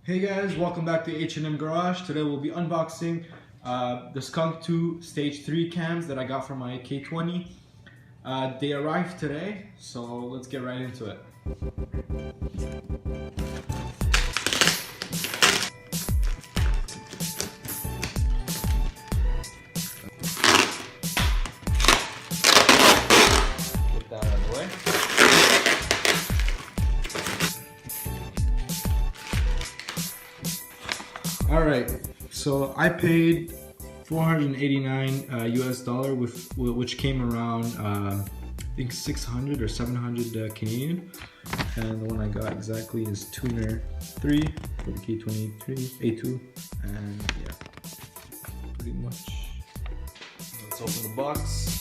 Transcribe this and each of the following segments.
Hey guys, welcome back to H&M Garage. Today we'll be unboxing the Skunk2 Stage 3 cams that I got from my K20. They arrived today, so let's get right into it. Get that out of the way. Alright, so I paid $489 US, which came around I think 600 or 700 Canadian, and the one I got exactly is Tuner 3 for the K23A2, and yeah, pretty much. Let's open the box.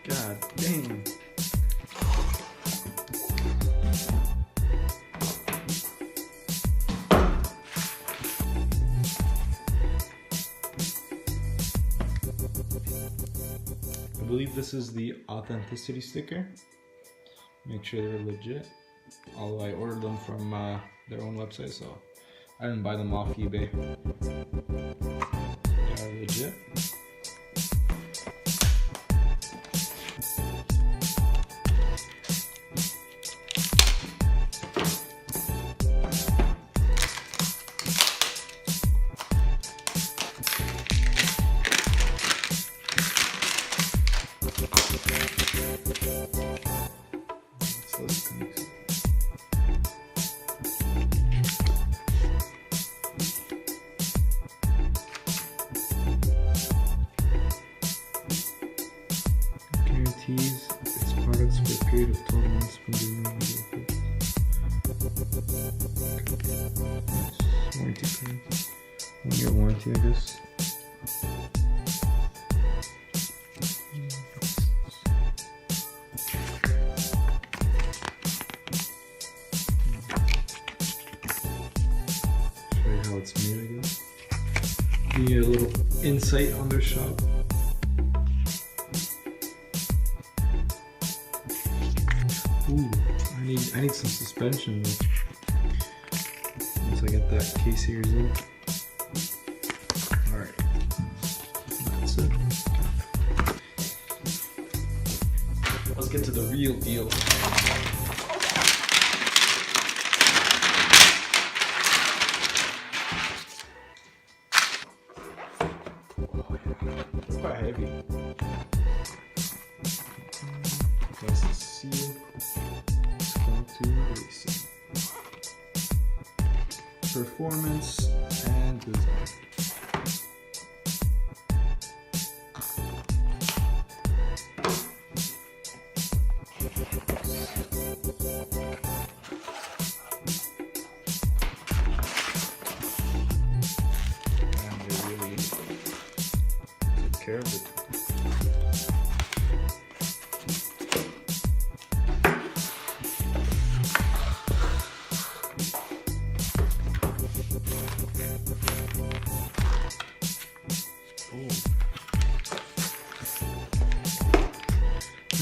God dang. I believe this is the authenticity sticker. Make sure they're legit. Although I ordered them from their own website, so I didn't buy them off eBay. They are legit. Guarantees its products for a period of 12 months from the warranty period. 1 year warranty, I guess. Show you how it's made, I guess. Give you a little insight on their shop. Ooh, I need some suspension once I get that K series in. Alright. That's it. Let's get to the real deal. Oh, yeah. It's quite heavy. That's the seal. Skunk2 Racing. Performance and design. And they really took care of it.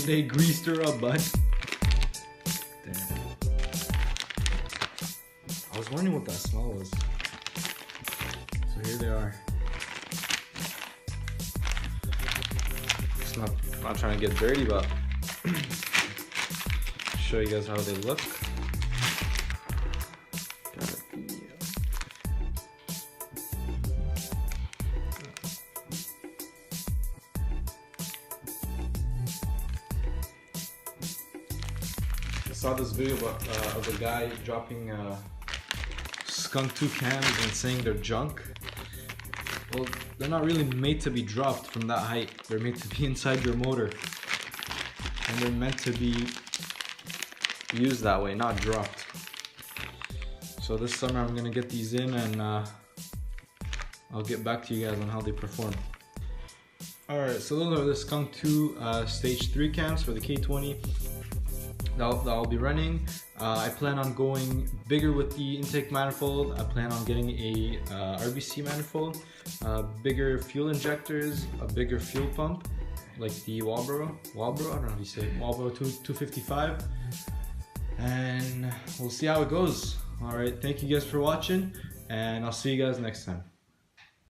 They greased her up, bud. Damn. I was wondering what that smell was. So here they are. Just not trying to get dirty, but show you guys how they look. I saw this video of a guy dropping Skunk2 cams and saying they're junk. Well, they're not really made to be dropped from that height. They're made to be inside your motor. And they're meant to be used that way, not dropped. So this summer I'm gonna get these in and I'll get back to you guys on how they perform. Alright, so those are the Skunk2 stage 3 cams for the K20 that I'll be running. I plan on going bigger with the intake manifold. I plan on getting a RBC manifold, bigger fuel injectors, a bigger fuel pump, like the Walbro, I don't know how you say it, Walbro 255, and we'll see how it goes. Alright, thank you guys for watching, and I'll see you guys next time.